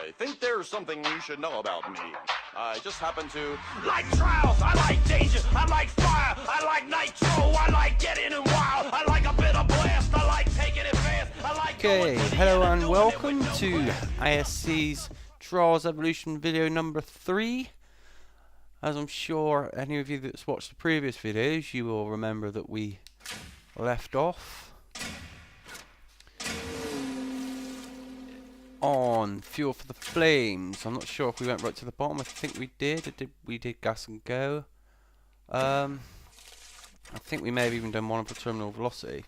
I think there's something you should know about me. I just happen to like trials, I like danger, I like fire, I like nitro, I like getting in wild, I like a bit of blast, I like taking it fast, I like Okay, hello and welcome to ISC's Trials Evolution video number 3. As I'm sure any of you that's watched the previous videos, you will remember that we left off on Fuel for the Flames. I'm not sure if we went right to the bottom. I think we did. We did Gas and Go. I think we may have even done one for Terminal Velocity.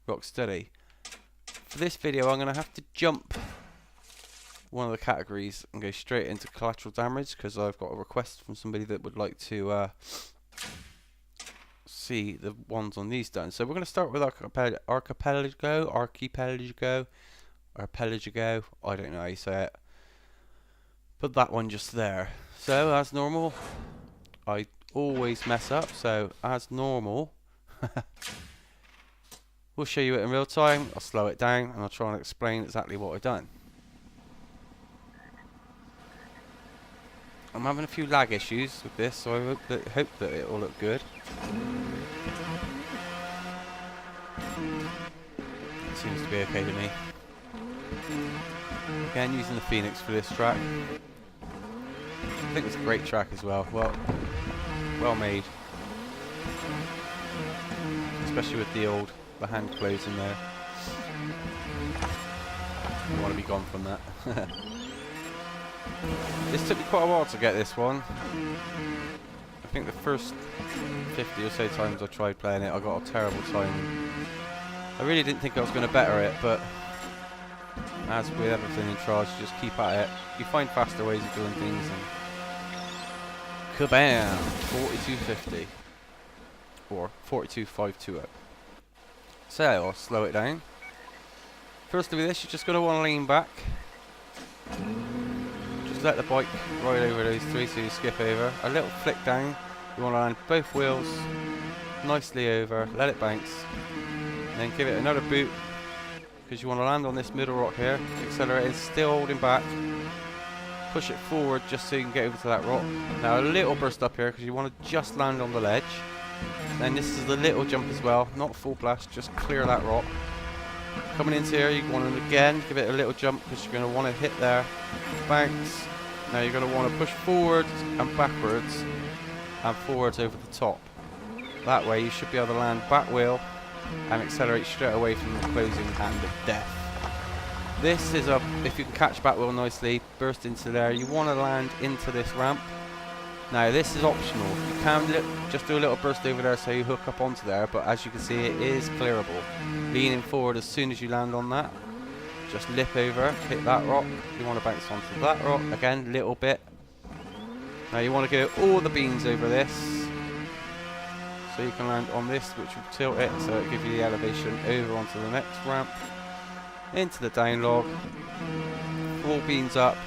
Rocksteady. For this video, I'm going to have to jump one of the categories and go straight into collateral damage, because I've got a request from somebody that would like to see the ones on these done. So we're going to start with Archipelago, I don't know how you say it. Put that one just there. So as normal, I always mess up, so as normal, we'll show you it in real time, I'll slow it down and I'll try and explain exactly what I've done. I'm having a few lag issues with this, so I hope that it will look good. It seems to be okay to me. Again, using the Phoenix for this track. I think it's a great track as well. Well made. Especially with the hand closing there. I want to be gone from that. This took me quite a while to get this one. I think the first 50 or so times I tried playing it, I got a terrible time. I really didn't think I was going to better it, but as with everything in Trials, you just keep at it. You find faster ways of doing things, and kabam! 4250 or 42520. So I'll slow it down. First with this, you're just going to want to lean back. Just let the bike ride over those three, so you skip over. A little flick down. You want to land both wheels nicely over. Let it bounce. And then give it another boot, because you want to land on this middle rock here. Accelerate is still holding back. Push it forward just so you can get over to that rock. Now a little burst up here, because you want to just land on the ledge. Then this is the little jump as well, not full blast, just clear that rock. Coming into here, you want to again give it a little jump, because you're going to want to hit there. Bounce. Now you're going to want to push forwards and backwards and forwards over the top. That way you should be able to land back wheel and accelerate straight away from the closing hand of death. This is if you can catch back wheel nicely, burst into there. You want to land into this ramp. Now this is optional. You can just do a little burst over there so you hook up onto there, but as you can see, it is clearable. Leaning forward as soon as you land on that. Just lip over, hit that rock. You want to bounce onto that rock again, little bit. Now you want to go all the beans over this, so you can land on this, which will tilt it, so it gives you the elevation over onto the next ramp, into the down log, full beans up.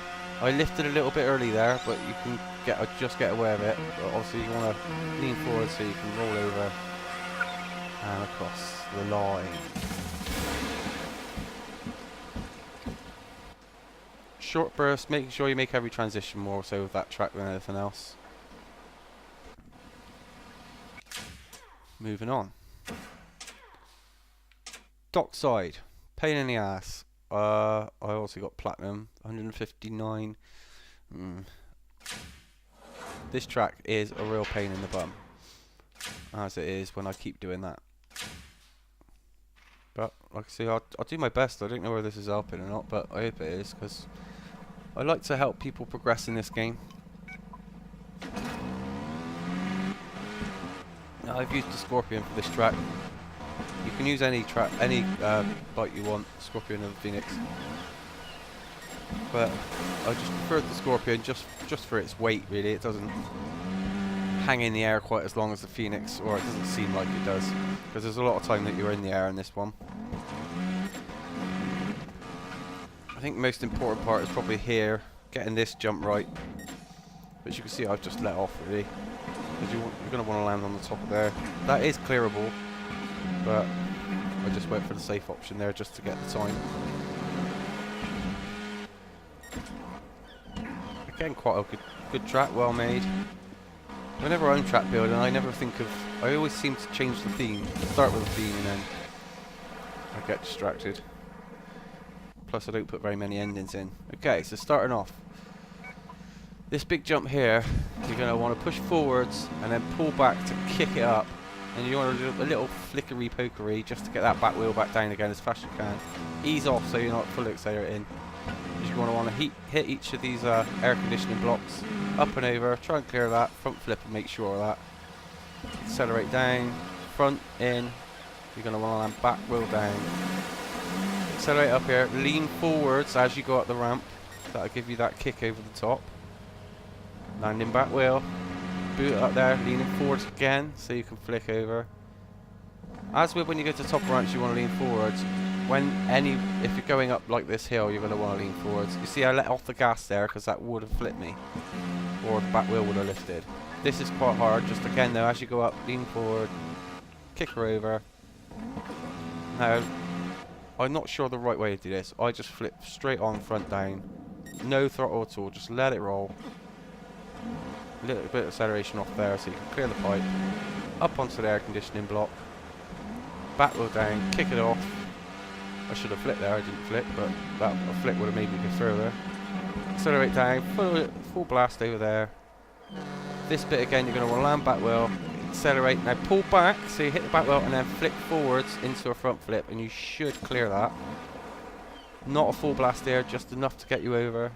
I lifted a little bit early there, but you can just get away with it. But obviously you want to lean forward so you can roll over and across the line. Short burst, making sure you make every transition more so with that track than anything else. Moving on. Dockside, pain in the ass. I also got platinum, 159. This track is a real pain in the bum, as it is when I keep doing that. But like I say, I'll do my best. I don't know whether this is helping or not, but I hope it is, because I like to help people progress in this game. I've used the Scorpion for this track. You can use any bike you want, Scorpion or the Phoenix. But I just prefer the Scorpion just for its weight, really. It doesn't hang in the air quite as long as the Phoenix, or it doesn't seem like it does, because there's a lot of time that you're in the air in this one. I think the most important part is probably here, getting this jump right. But you can see I've just let off, really, because you're going to want to land on the top of there. That is clearable, but I just went for the safe option there just to get the time. Again, quite a good track, well made. Whenever I'm track building, I never think of... I always seem to change the theme. Start with a theme and then I get distracted. Plus I don't put very many endings in. Okay, so starting off. This big jump here, you're going to want to push forwards and then pull back to kick it up. And you want to do a little flickery pokery just to get that back wheel back down again as fast as you can. Ease off so you're not fully accelerating. You're going to want to hit each of these air conditioning blocks. Up and over, try and clear that. Front flip and make sure of that. Accelerate down, front in. You're going to want to land back wheel down. Accelerate up here, lean forwards as you go up the ramp. That'll give you that kick over the top. Landing back wheel. Boot up there, leaning forwards again so you can flick over. As with when you go to top ramps, you want to lean forwards. If you're going up like this hill, you're going to want to lean forwards. You see I let off the gas there because that would have flipped me. Or the back wheel would have lifted. This is quite hard, just again though, as you go up, lean forward, kick her over. Now, I'm not sure the right way to do this. I just flip straight on, front down. No throttle at all, just let it roll. A little bit of acceleration off there so you can clear the pipe. Up onto the air conditioning block. Back wheel down, kick it off. I should have flipped there, I didn't flip, but that a flip would have made me go further. Accelerate down, full blast over there. This bit again, you're going to want to land back wheel, accelerate, now pull back, so you hit the back wheel and then flick forwards into a front flip, and you should clear that. Not a full blast there, just enough to get you over.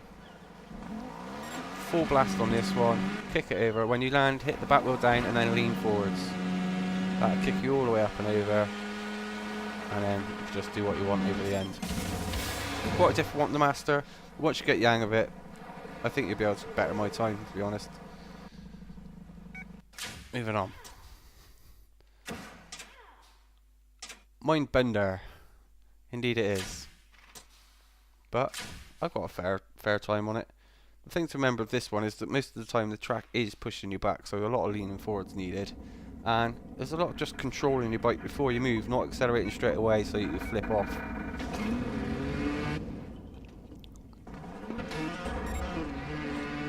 Full blast on this one, kick it over. When you land, hit the back wheel down and then lean forwards. That'll kick you all the way up and over. And then just do what you want over the end. Quite a different one to master. Once you get the hang of it, I think you'll be able to better my time, to be honest. Moving on. Mindbender. Indeed it is. But I've got a fair time on it. The thing to remember of this one is that most of the time the track is pushing you back, so a lot of leaning forwards needed. And there's a lot of just controlling your bike before you move, not accelerating straight away so you flip off.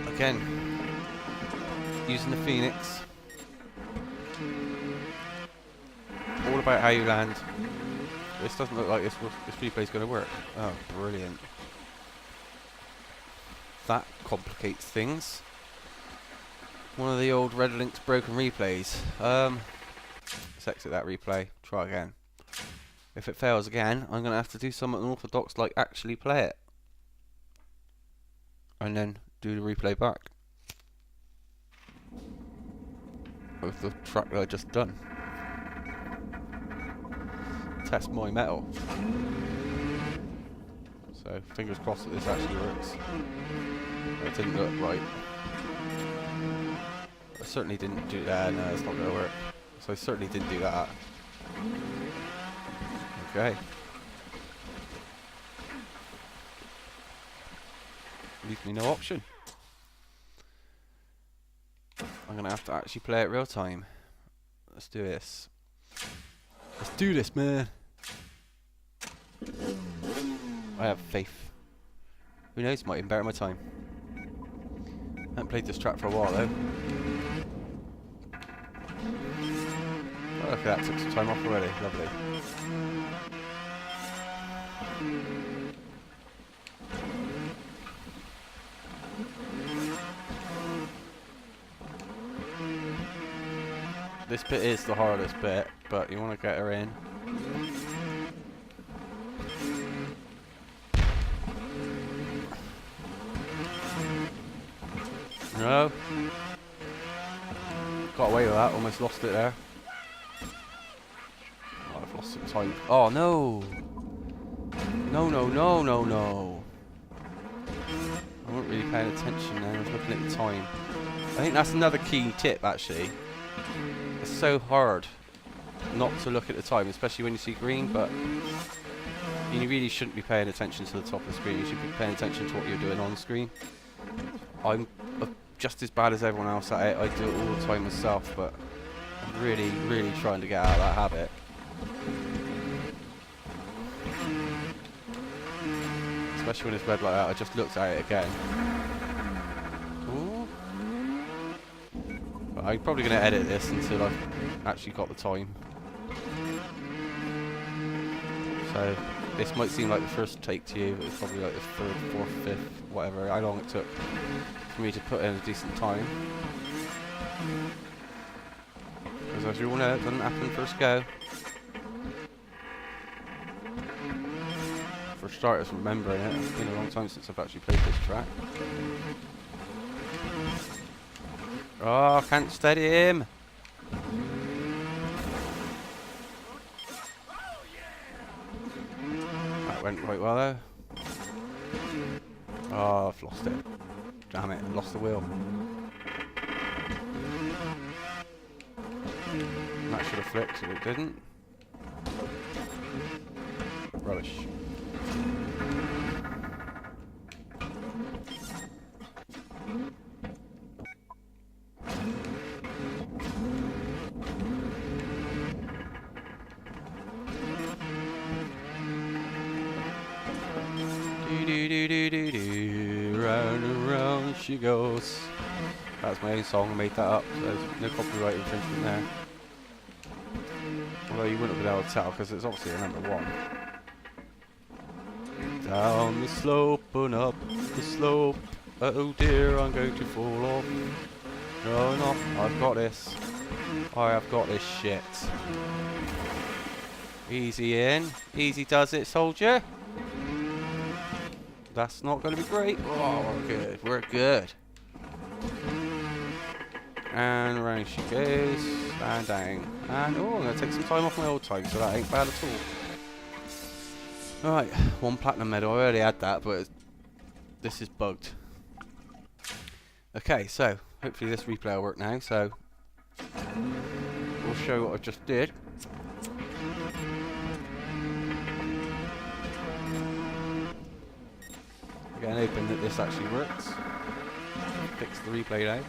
Again, using the Phoenix. All about how you land. This doesn't look like this replay is going to work. Oh, brilliant. That complicates things. One of the old Red Link's broken replays. Let's exit that replay. Try again. If it fails again, I'm going to have to do something unorthodox like actually play it. And then do the replay back. With the track that I just done. Test my metal. So, fingers crossed that this actually works. It didn't look right. I certainly didn't do that. No, it's not going to work. So I certainly didn't do that. Okay. Leaves me no option. I'm going to have to actually play it real time. Let's do this. Let's do this, man. I have faith. Who knows, might even better my time. I haven't played this track for a while though. Oh, look at that, took some time off already, lovely. This bit is the hardest bit, but you want to get her in. No. Got away with that, almost lost it there. Oh, I've lost some time. Oh no! No, no, no, no, no. I wasn't really paying attention then, I was looking at the time. I think that's another key tip actually. It's so hard not to look at the time, especially when you see green, but you really shouldn't be paying attention to the top of the screen. You should be paying attention to what you're doing on the screen. I'm just as bad as everyone else at it. I do it all the time myself, but I'm really, really trying to get out of that habit. Especially when it's red like that. I just looked at it again. But I'm probably going to edit this until I've actually got the time. So this might seem like the first take to you, but it's probably like the third, fourth, fifth, whatever, how long it took for me to put in a decent time. Because as you all know, it doesn't happen first go. For starters, remembering it, it's been a long time since I've actually played this track. Oh, I can't steady him! That went quite well though. Oh, I've lost it. Damn it, I've lost the wheel. That should have flipped, but it didn't. Rubbish. Round and round she goes. That's my own song, I made that up, so there's no copyright infringement there. Although you wouldn't have been able to tell because it's obviously a number one. Down the slope and up the slope. Oh dear, I'm going to fall off. No, no, I've got this. I have got this shit. Easy in. Easy does it, soldier. That's not going to be great. Oh, we're good. We're good. And around she goes. And down. And oh, I'm going to take some time off my old time, so that ain't bad at all. Alright, 1 platinum medal. I already had that, but this is bugged. Okay, so hopefully this replay will work now. So we'll show what I just did. Again, hoping that this actually works. Fix the replay now.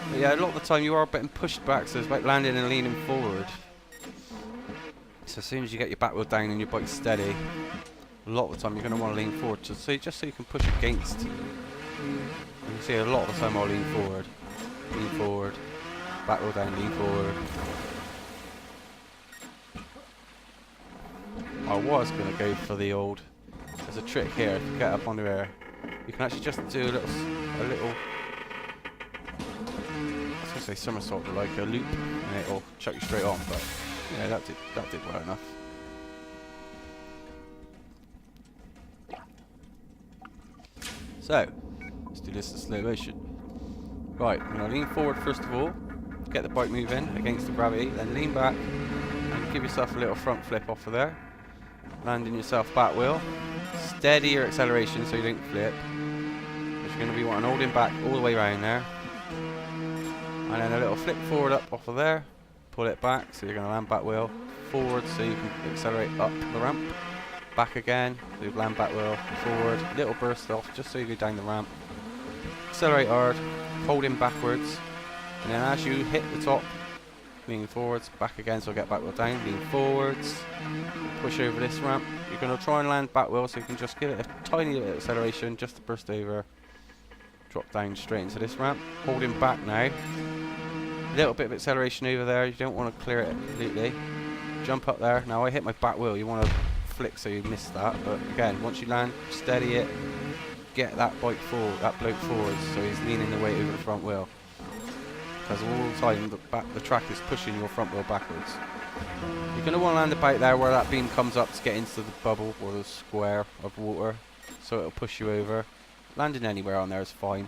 But yeah, a lot of the time you are getting pushed back, so it's like landing and leaning forward. So as soon as you get your back wheel down and your bike steady, a lot of the time you're going to want to lean forward, just so you can push against. You can see a lot of the time I'll lean forward, back wheel down, lean forward. I was going to go for the old, there's a trick here, if you get up onto air, you can actually just do a little, I was going to say somersault, but like a loop, and it'll chuck you straight on, but yeah, that did well enough. So, let's do this in slow motion. Right, I'm going to lean forward first of all, get the bike moving against the gravity, then lean back, and give yourself a little front flip off of there. Landing yourself back wheel. Steady your acceleration so you don't flip. Which you're going to be wanting holding back all the way around there. And then a little flip forward up off of there. Pull it back so you're going to land back wheel. Forward so you can accelerate up the ramp. Back again, so you land back wheel. Forward, little burst off just so you go down the ramp. Accelerate hard, holding backwards. And then as you hit the top, lean forwards, back again so get back wheel down, lean forwards, push over this ramp. You're going to try and land back wheel so you can just give it a tiny bit of acceleration just to burst over, drop down straight into this ramp. Holding back now, a little bit of acceleration over there, you don't want to clear it completely. Jump up there, now I hit my back wheel, you want to flick so you miss that, but again, once you land, steady it, get that bike forward, that bloke forwards so he's leaning the weight over the front wheel. Because all the time the track is pushing your front wheel backwards. You're going to want to land about there where that beam comes up to get into the bubble or the square of water, so it'll push you over. Landing anywhere on there is fine.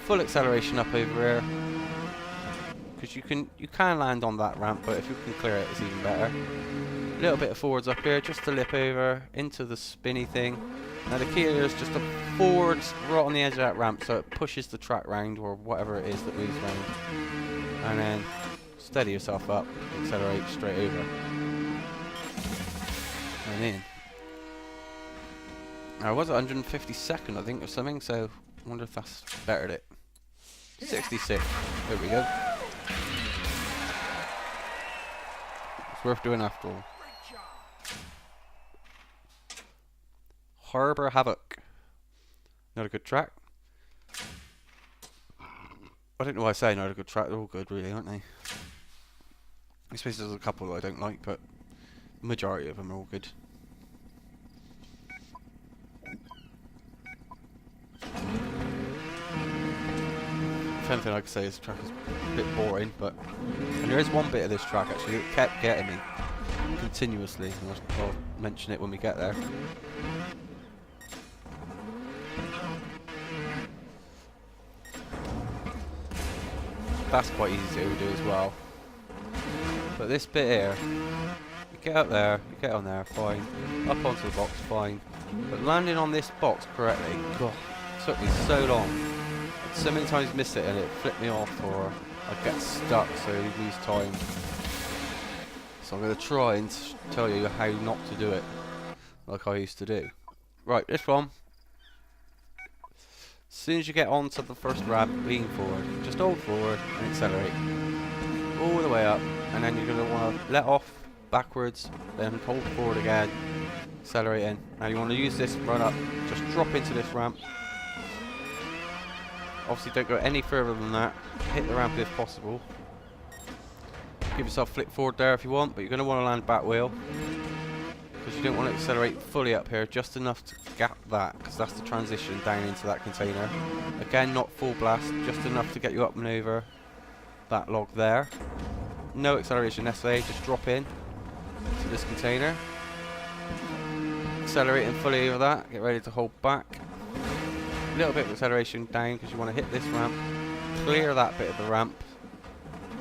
Full acceleration up over here, because you can land on that ramp, but if you can clear it, it's even better. A little bit of forwards up here, just to lip over into the spinny thing. Now the key here is just a forward right on the edge of that ramp so it pushes the track round or whatever it is that moves round. And then steady yourself up, accelerate straight over. And in. Now I was at 152nd I think or something, so I wonder if that's bettered it. 66. There we go. It's worth doing after all. Harbour Havoc. Not a good track. I don't know why I say not a good track. They're all good, really, aren't they? I suppose there's a couple that I don't like, but the majority of them are all good. If anything I could say is the track is a bit boring, but and there is one bit of this track actually that kept getting me continuously, and I'll mention it when we get there. That's quite easy to do as well. But this bit here, you get up there, you get on there, fine. Up onto the box, fine. But landing on this box correctly, God, it took me so long. I'd so many times miss it and it flipped me off, or I'd get stuck, so you'd lose time. So I'm going to try and tell you how not to do it, like I used to do. Right, this one. As soon as you get onto the first ramp, lean forward. Just hold forward and accelerate. All the way up, and then you're going to want to let off backwards, then hold forward again, accelerate in. Now you want to use this run up, just drop into this ramp. Obviously don't go any further than that, hit the ramp if possible. Give yourself flick forward there if you want, but you're going to want to land back wheel. Because you don't want to accelerate fully up here, just enough to gap that, because that's the transition down into that container. Again, not full blast, just enough to get you up and over that log there. No acceleration necessary, just drop in to this container. Accelerating fully over that, get ready to hold back. A little bit of acceleration down because you want to hit this ramp, clear that bit of the ramp,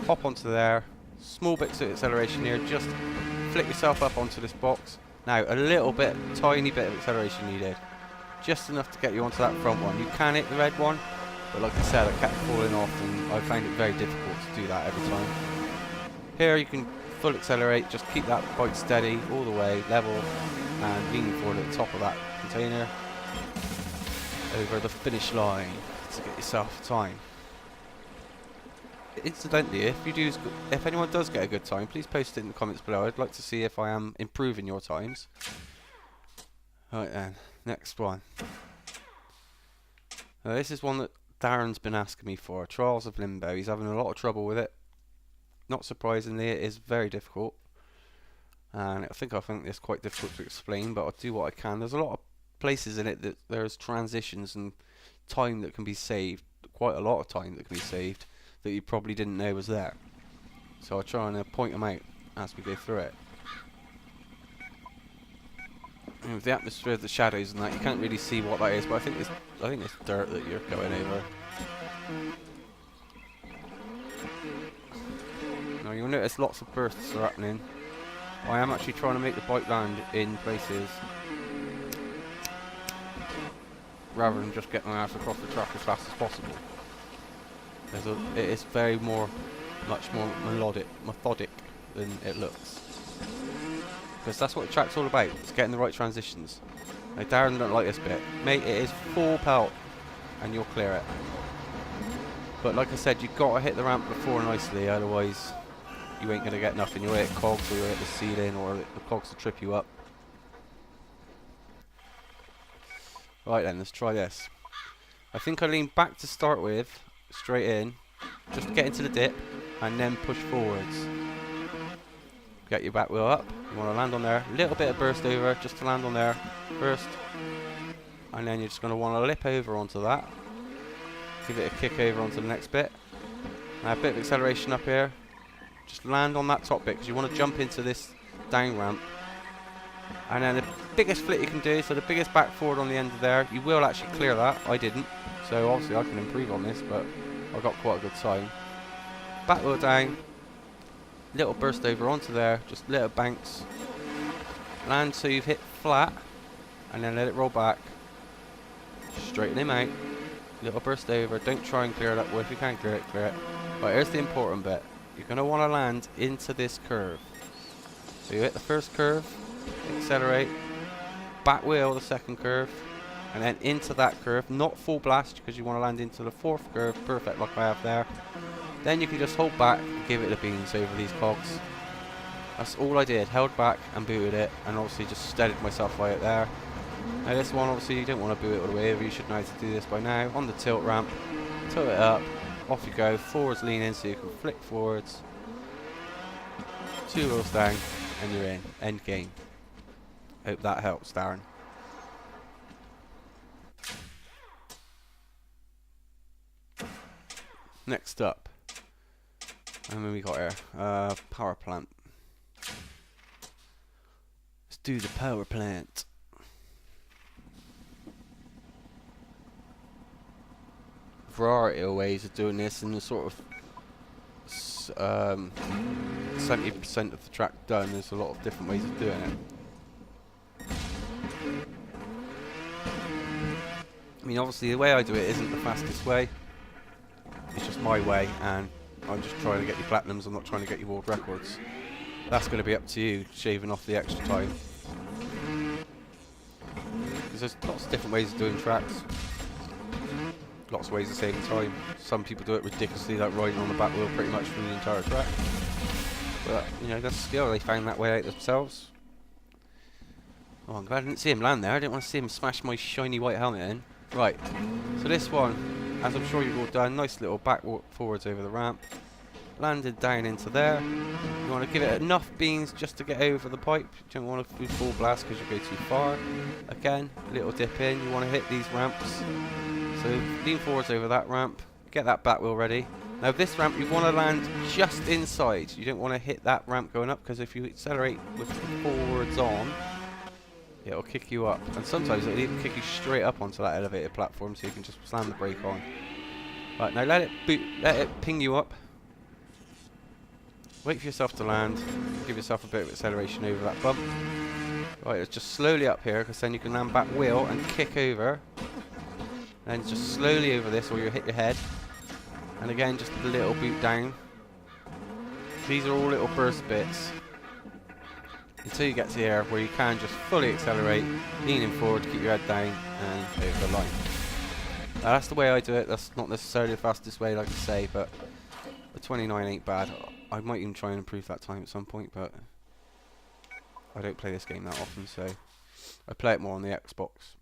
hop onto there, small bits of acceleration here, just flick yourself up onto this box. Now a little bit, tiny bit of acceleration needed, just enough to get you onto that front one. You can hit the red one, but like I said, I kept falling off and I found it very difficult to do that every time. Here you can full accelerate, just keep that bike steady all the way, level, and lean forward at the top of that container over the finish line to get yourself time. Incidentally, if anyone does get a good time, please post it in the comments below. I'd like to see if I am improving your times. Right then, next one. This is one that Darren's been asking me for, Trials of Limbo. He's having a lot of trouble with it. Not surprisingly, it is very difficult. And I think it's quite difficult to explain, but I'll do what I can. There's a lot of places in it that there's transitions and time that can be saved, quite a lot of time that can be saved, that you probably didn't know was there. So I'll try and point them out as we go through it. And with the atmosphere of the shadows and that, you can't really see what that is, but I think it's dirt that you're going over. Now you'll notice lots of bursts are happening. I am actually trying to make the bike land in places rather than just get my ass across the track as fast as possible. It is much more methodic than it looks. Because that's what the track's all about, it's getting the right transitions. Now Darren don't like this bit. Mate, it is full pelt and you'll clear it. But like I said, you've got to hit the ramp before nicely, otherwise you ain't going to get nothing. You'll hit cogs or you'll hit the ceiling or the cogs will trip you up. Right then, let's try this. I think I lean back to start with, straight in, just to get into the dip, and then push forwards. Get your back wheel up, you want to land on there, a little bit of burst over, just to land on there first. And then you're just going to want to lip over onto that. Give it a kick over onto the next bit. Now a bit of acceleration up here. Just land on that top bit, because you want to jump into this down ramp. And then the biggest flick you can do, so the biggest back forward on the end of there, you will actually clear that. I didn't, so obviously I can improve on this, but I got quite a good time. Back wheel down, little burst over onto there, just little banks. Land so you've hit flat, and then let it roll back. Straighten him out, little burst over, don't try and clear that way. If you can't clear it, clear it. Right, here's the important bit. You're going to want to land into this curve. So you hit the first curve, accelerate, back wheel the second curve, and then into that curve, not full blast because you want to land into the fourth curve, perfect like I have there. Then you can just hold back and give it the beans over these cogs. That's all I did, held back and booted it, and obviously just steadied myself right there. Now this one, obviously you don't want to boot it all the way over, you should know how to do this by now. On the tilt ramp, tilt it up, off you go. Forwards lean in so you can flick forwards. 2 wheels down and you're in. End game. Hope that helps, Darren. Next up, and then we got here, power plant. Let's do the power plant. Variety of ways of doing this, and the sort of 70% of the track done. There's a lot of different ways of doing it. I mean, obviously the way I do it isn't the fastest way. It's just my way, and I'm just trying to get you platinums. I'm not trying to get you world records. That's going to be up to you, shaving off the extra time. Because there's lots of different ways of doing tracks. Lots of ways of saving time. Some people do it ridiculously, like riding on the back wheel pretty much from the entire track. But, you know, that's a skill. They found that way out themselves. Oh, I'm glad I didn't see him land there. I didn't want to see him smash my shiny white helmet in. Right, so this one, as I'm sure you've all done, nice little back forwards over the ramp. Landed down into there. You want to give it enough beans just to get over the pipe. You don't want to do full blast because you go too far. Again, little dip in. You want to hit these ramps. So lean forwards over that ramp. Get that back wheel ready. Now this ramp you want to land just inside. You don't want to hit that ramp going up, because if you accelerate with the forwards on, it'll kick you up. And sometimes it'll even kick you straight up onto that elevated platform, so you can just slam the brake on. Right, now let it ping you up. Wait for yourself to land. Give yourself a bit of acceleration over that bump. Right, it's just slowly up here, because then you can land back wheel and kick over. And just slowly over this, or you'll hit your head. And again, just a little boot down. These are all little burst bits. Until you get to here, where you can just fully accelerate, leaning forward, keep your head down, and over the line. Now, that's the way I do it. That's not necessarily the fastest way, like I say, but the 29 ain't bad. I might even try and improve that time at some point, but I don't play this game that often, so I play it more on the Xbox.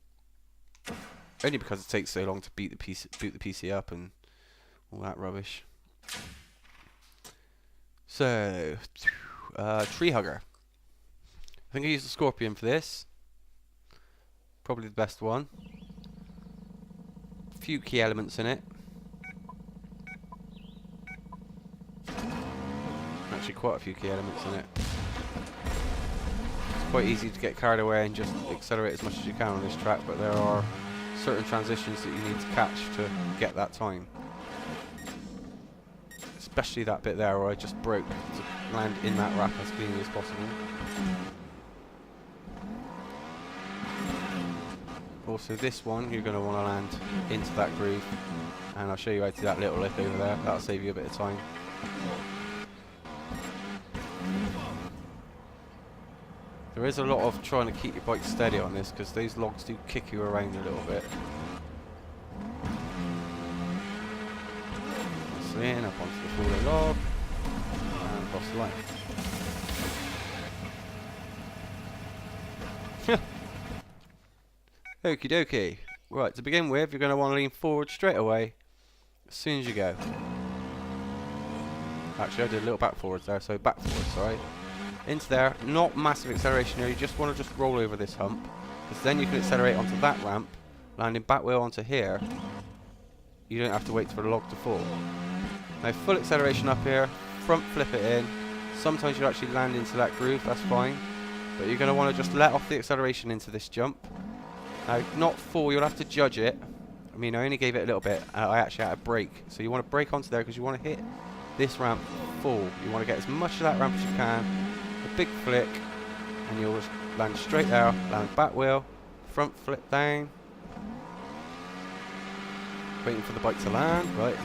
Only because it takes so long to boot the PC up and all that rubbish. So, Tree Hugger. I think I used the Scorpion for this. Probably the best one. A few key elements in it. Actually quite a few key elements in it. It's quite easy to get carried away and just accelerate as much as you can on this track, but there are certain transitions that you need to catch to get that time. Especially that bit there where I just broke to land in that wrap as cleanly as possible. Also this one, you're going to want to land into that groove, and I'll show you how to do that little lift over there. That'll save you a bit of time. There is a lot of trying to keep your bike steady on this, because those logs do kick you around a little bit. In up onto the falling log and across the line. Okie dokie. Right, to begin with, you're going to want to lean forward straight away as soon as you go. Actually, I did a little back forwards there, so back forwards, sorry. Into there, not massive acceleration here, you just want to just roll over this hump, because then you can accelerate onto that ramp, landing back wheel onto here. You don't have to wait for the log to fall. Now full acceleration up here, front flip it in. Sometimes you actually land into that groove, that's fine. But you're going to want to just let off the acceleration into this jump. Now not full, you'll have to judge it. I mean, I only gave it a little bit. I actually had a brake. So you want to brake onto there because you want to hit this ramp full. You want to get as much of that ramp as you can. A big flick, and you'll just land straight there, land back wheel, front flip down. Waiting for the bike to land, right.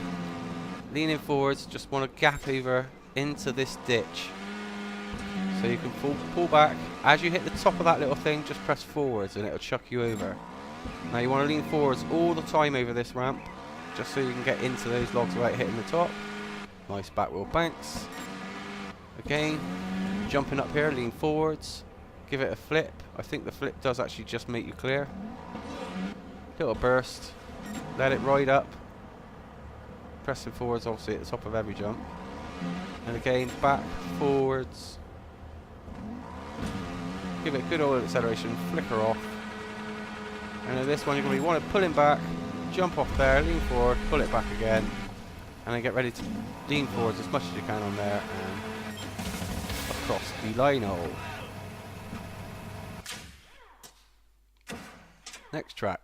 Leaning forwards, just want to gap over into this ditch. So you can pull back. As you hit the top of that little thing, just press forwards and it'll chuck you over. Now you want to lean forwards all the time over this ramp, just so you can get into those logs without hitting the top. Nice back wheel bounce. Again, jumping up here, lean forwards. Give it a flip. I think the flip does actually just make you clear. Little burst. Let it ride up. pressing forwards obviously at the top of every jump. And again, back, forwards. Give it a good oil acceleration, flicker off. And then this one you're going to want to pull him back, jump off there, lean forward, pull it back again. And then get ready to lean forwards as much as you can on there and across the lino. Next track,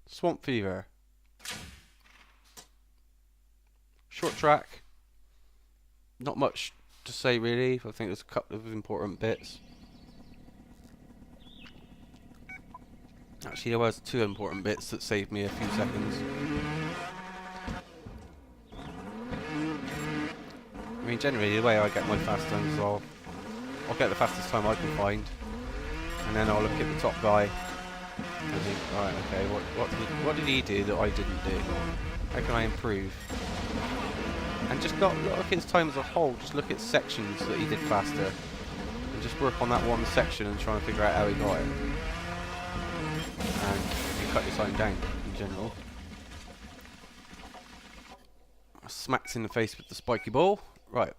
Swamp Fever. Short track, not much to say really. I think there's a couple of important bits. Actually, there was 2 important bits that saved me a few seconds. I mean, generally the way I get my fast times is I'll get the fastest time I can find, and then I'll look at the top guy and think, right, okay, what did he do that I didn't do? How can I improve? And just not look at his time as a whole, just look at sections that he did faster. And just work on that one section and try and figure out how he got it. And you cut your time down in general. Smacks in the face with the spiky ball. Right.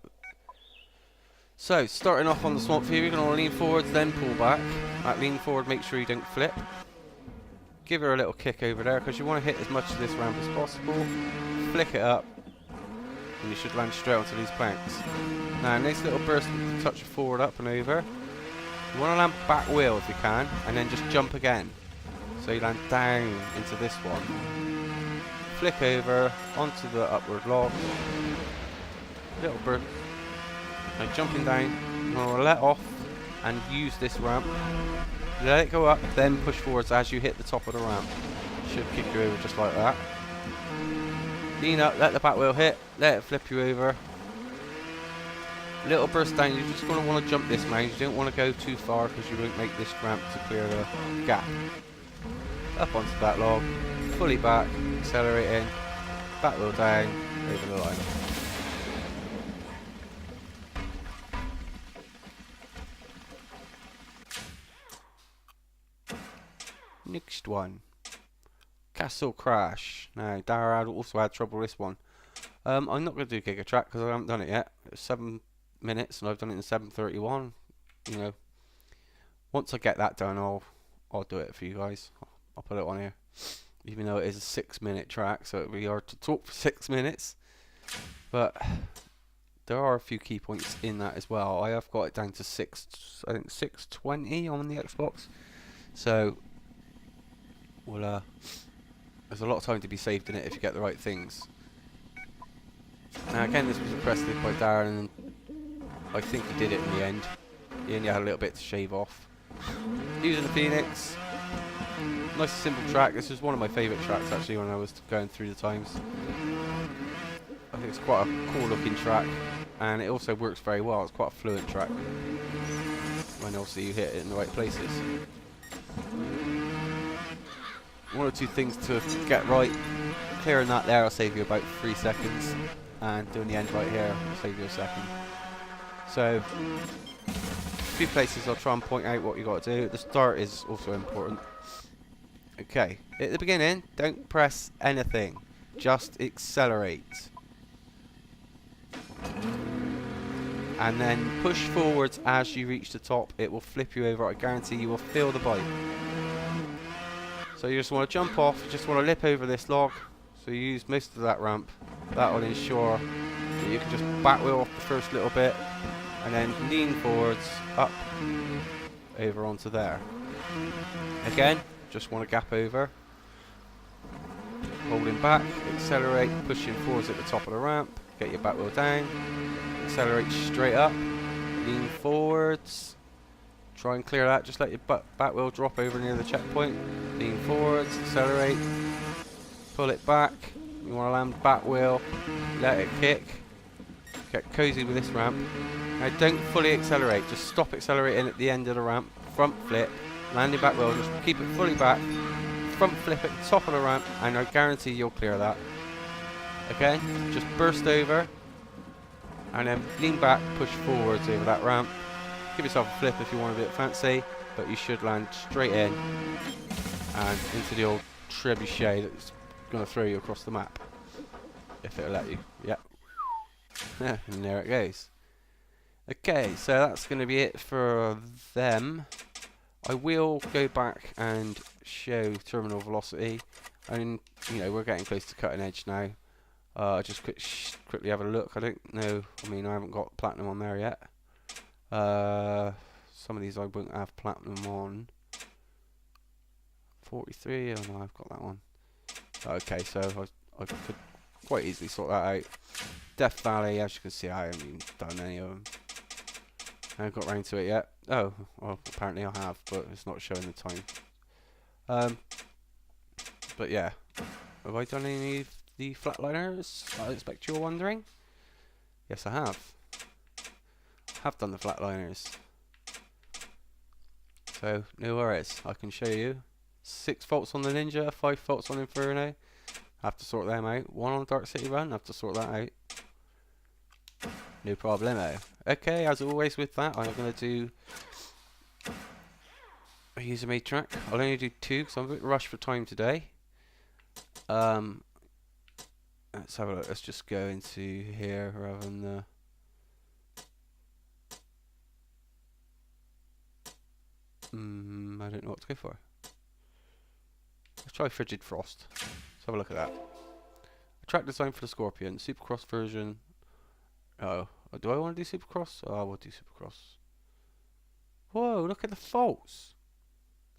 So, starting off on the Swamp Fever, you're going to lean forwards, then pull back. That lean forward, make sure you don't flip. Give her a little kick over there, because you want to hit as much of this ramp as possible. Flick it up. And you should land straight onto these planks. Now, nice little burst to touch forward, up and over. You want to land back wheel if you can, and then just jump again. So you land down into this one. Flick over onto the upward log. Little burst. Now jumping down, you want to let off and use this ramp. Let it go up, then push forwards as you hit the top of the ramp. Should kick you over just like that. Lean up, let the back wheel hit, let it flip you over. Little burst down, you're just going to want to jump this mound. You don't want to go too far because you won't make this ramp to clear the gap. Up onto that log, fully back, accelerating, back wheel down, over the line. Next one, Castle Crash. Now, Dara also had trouble with this one. I'm not going to do Giga Track because I haven't done it yet. It's 7 minutes and I've done it in 7:31. You know, once I get that done, I'll do it for you guys. I'll put it on here, even though it is a 6-minute track, so it'll be hard to talk for 6 minutes. But there are a few key points in that as well. I have got it down to 620 on the Xbox, so well, there's a lot of time to be saved in it if you get the right things. Now again, this was requested by Darren, and I think he did it in the end. He only had a little bit to shave off. Using the Phoenix. Nice simple track. This is one of my favourite tracks actually when I was going through the times. I think it's quite a cool looking track, and it also works very well. It's quite a fluent track when obviously you hit it in the right places. 1 or 2 things to get right. Clearing that there will save you about 3 seconds, and doing the end right here will save you a second. So, a few places I'll try and point out what you got to do. The start is also important. Okay, at the beginning, don't press anything, just accelerate. And then push forwards as you reach the top. It will flip you over. I guarantee you will feel the bite. So you just want to jump off, you just want to lip over this log. So you use most of that ramp. That will ensure that you can just back wheel off the first little bit and then lean forwards, up, over onto there. Again, just want to gap over. Holding back, accelerate, pushing forwards at the top of the ramp. Get your back wheel down, accelerate straight up, lean forwards. Try and clear that, just let your back wheel drop over near the checkpoint. Lean forwards, accelerate, pull it back. You want to land back wheel, let it kick. Get cozy with this ramp. Now don't fully accelerate, just stop accelerating at the end of the ramp. Front flip, land your back wheel, just keep it fully back. Front flip at the top of the ramp, and I guarantee you'll clear that. Okay, just burst over, and then lean back, push forwards over that ramp. Give yourself a flip if you want a bit fancy, but you should land straight in and into the old trebuchet that's going to throw you across the map. if it'll let you. Yep. And there it goes. Okay, so that's going to be it for them. I will go back and show terminal velocity, and you know, we're getting close to cutting edge now. Just quickly have a look. I don't know, I mean, I haven't got platinum on there yet. Some of these I won't have platinum on. 43, oh no, I've got that one. Okay, so I could quite easily sort that out. Death Valley, as you can see, I haven't even done any of them. I haven't got round to it yet. Oh, well, apparently I have, but it's not showing the time. But yeah, have I done any of the flatliners? I expect you're wondering. Yes, I have. Have done the flatliners. So, no worries. I can show you. 6 faults on the Ninja, 5 faults on Inferno. Have to sort them out. 1 on Dark City Run. Have to sort that out. No problemo. Okay, as always with that, I'm going to do a user made track. I'll only do 2 because I'm a bit rushed for time today. Let's have a look. Let's just go into here rather than the... I don't know what to go for. Let's try Frigid Frost. Let's have a look at that. A track design for the Scorpion. Supercross version. Oh, do I want to do Supercross? Oh, I will do Supercross. Whoa, look at the faults.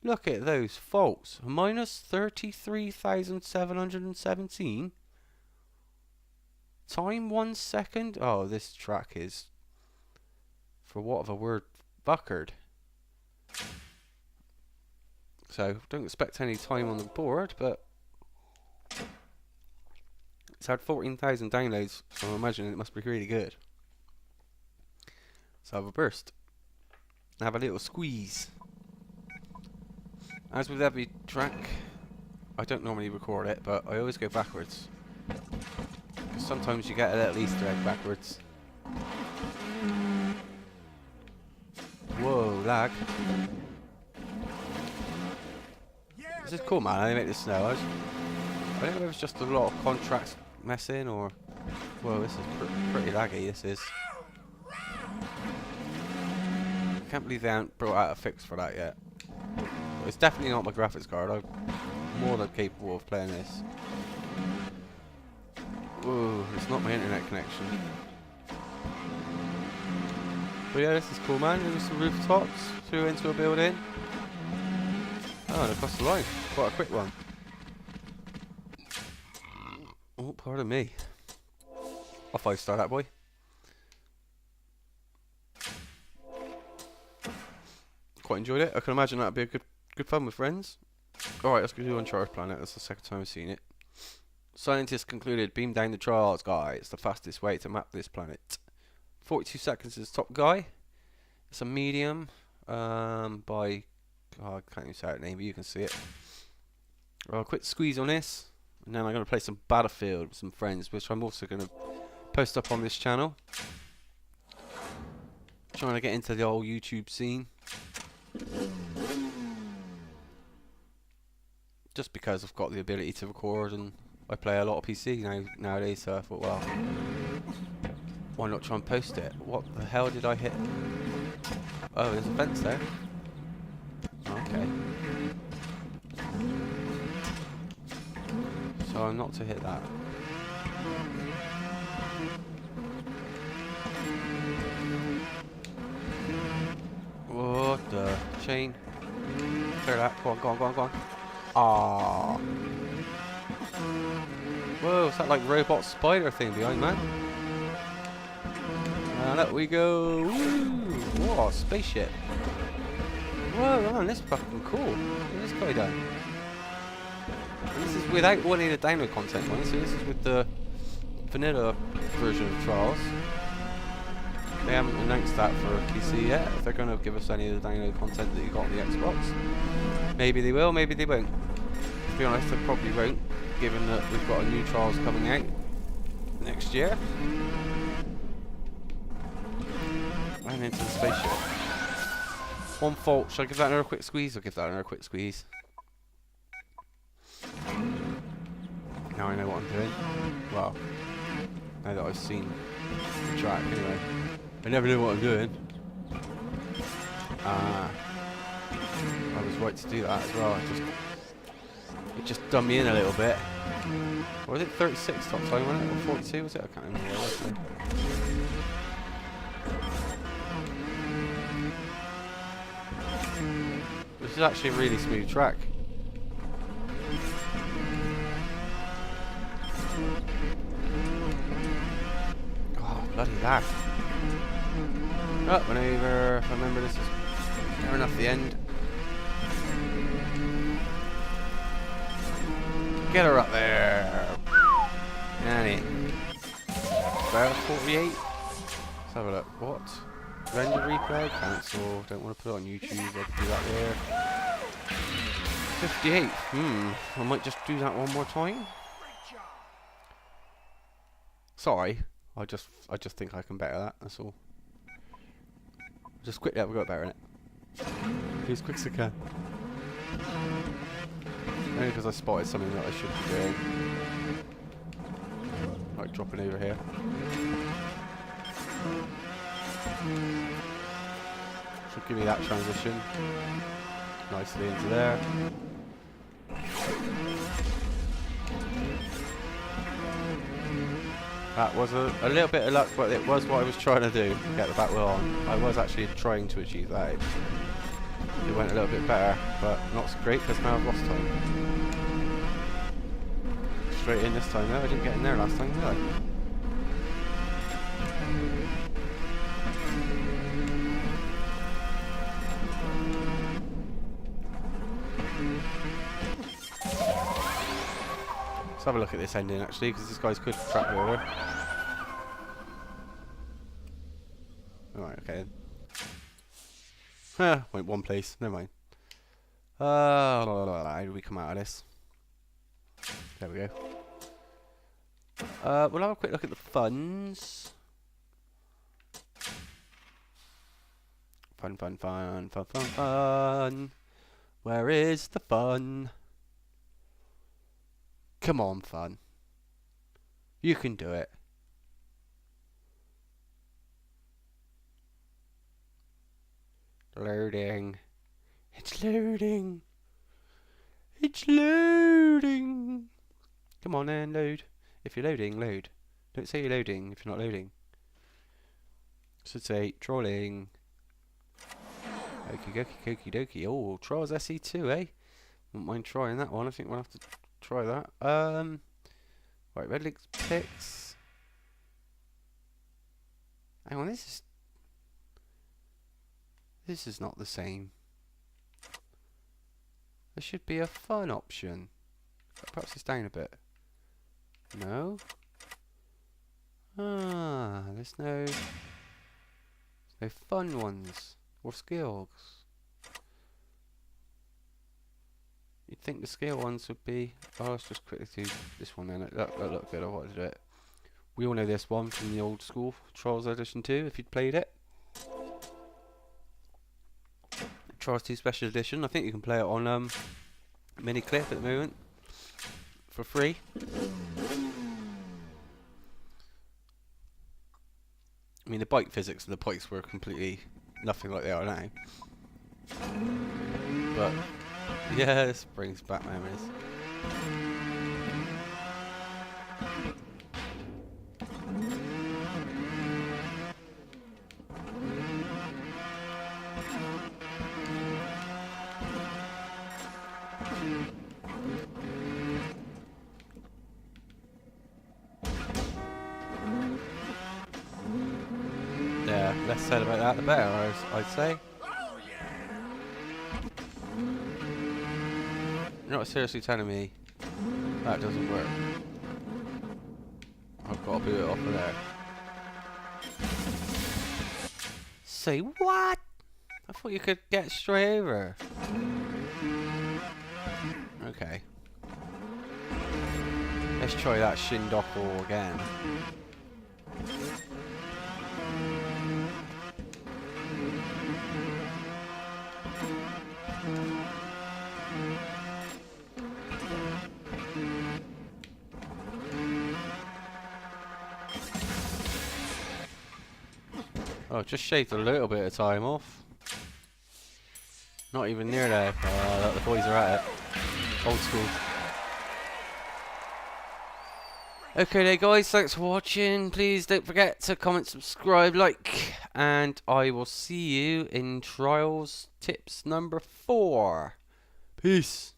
Look at those faults. Minus 33,717. Time 1 second. Oh, this track is, for what of a word, buckered. So, don't expect any time on the board, but it's had 14,000 downloads, so I imagine it must be really good. So have a burst. Have a little squeeze. As with every track, I don't normally record it, but I always go backwards. Because sometimes you get a little Easter egg backwards. Whoa, lag. This is cool, man. They make this snow. I don't know if it's just a lot of contracts messing or... Whoa, this is pretty laggy, this is. I can't believe they haven't brought out a fix for that yet. But it's definitely not my graphics card. I'm more than capable of playing this. Whoa, it's not my internet connection. But yeah, this is cool, man. There's some rooftops through into a building. Oh, and across the line. Quite a quick one. Oh, pardon me. I'll 5-star that boy. Quite enjoyed it. I can imagine that'd be a good fun with friends. Alright, let's go do Uncharted Planet. That's the second time I've seen it. Scientists concluded, beam down the trials, guy. It's the fastest way to map this planet. 42 seconds is top guy. It's a medium by... Oh, I can't even say that name, but you can see it. Well, quick squeeze on this. And then I'm going to play some Battlefield with some friends, which I'm also going to post up on this channel. Trying to get into the old YouTube scene. Just because I've got the ability to record and I play a lot of PC nowadays, so I thought, well, why not try and post it? What the hell did I hit? Oh, there's a fence there. Okay. So I'm not to hit that. What the chain? Clear that. Go on, go on, go on, go on. Ah. Whoa, is that like robot spider thing behind that? And up we go. Woo! Whoa, spaceship. Whoa, man, this is fucking cool. What has this guy done? And this is without wanting the download content on it, so this is with the vanilla version of Trials. They haven't announced that for PC yet. If they're going to give us any of the download content that you got on the Xbox, maybe they will, maybe they won't. To be honest, they probably won't, given that we've got a new Trials coming out next year. And into the spaceship. One fault. Should I give that another quick squeeze? I'll give that another quick squeeze. Now I know what I'm doing. Well, now that I've seen the track anyway. I never knew what I'm doing. I was right to do that as well. It just done me in a little bit. Or was it 36 top time, wasn't it? Or 42 was it? I can't remember what it was. This is actually a really smooth track. Oh, bloody lag. Oh, went over. If I remember, this is fair enough the end. Get her up there. Annie. About 48. Let's have a look. What? Render replay? Cancel. Don't want to put it on YouTube. I could do that there. 58. I might just do that one more time. Sorry. I just think I can better that. That's all. Just quickly, we got better in it. Do as quick as I can. Only because I spotted something that I should be doing. Like dropping over here. Should give me that transition nicely into there. That was a little bit of luck, but it was what I was trying to do. Get the back wheel on. I was actually trying to achieve that. It went a little bit better, but not so great because now I've lost time. Straight in this time though. I didn't get in there last time, did I? Let's have a look at this ending actually, because this guy's could track me over. Alright, okay then. Went one place, never mind. How do we come out of this? There we go. We'll have a quick look at the funds. Fun. Where is the fun? Come on, fun. You can do it. Loading. It's loading. It's loading. Come on then, load. If you're loading, load. Don't say you're loading if you're not loading. Should say trolling. Okie dokie. Oh, Trials SE2, eh? Wouldn't mind trying that one. I think we'll have to try that. Right, Red Links picks. Hang on, this is not the same. There should be a fun option. Perhaps it's down a bit. No. There's no fun ones or skills. You'd think the skill ones would be. Oh, let's just quickly do this one then. That looked good. I wanted to do it. We all know this one from the old school Trials Edition 2. If you'd played it, Trials 2 Special Edition. I think you can play it on Mini Clip at the moment for free. I mean, the bike physics of the bikes were completely nothing like they are now. But yeah, this brings back memories. Yeah, less said about that the better, I'd say. You're not seriously telling me that doesn't work. I've got to boot it off of there. Say what? I thought you could get straight over. Okay. Let's try that Shindoku again. Oh, just shaved a little bit of time off. Not even near there. Look, the boys are at it. Old school. Okay there guys, thanks for watching. Please don't forget to comment, subscribe, like, and I will see you in Trials Tips number 4. Peace.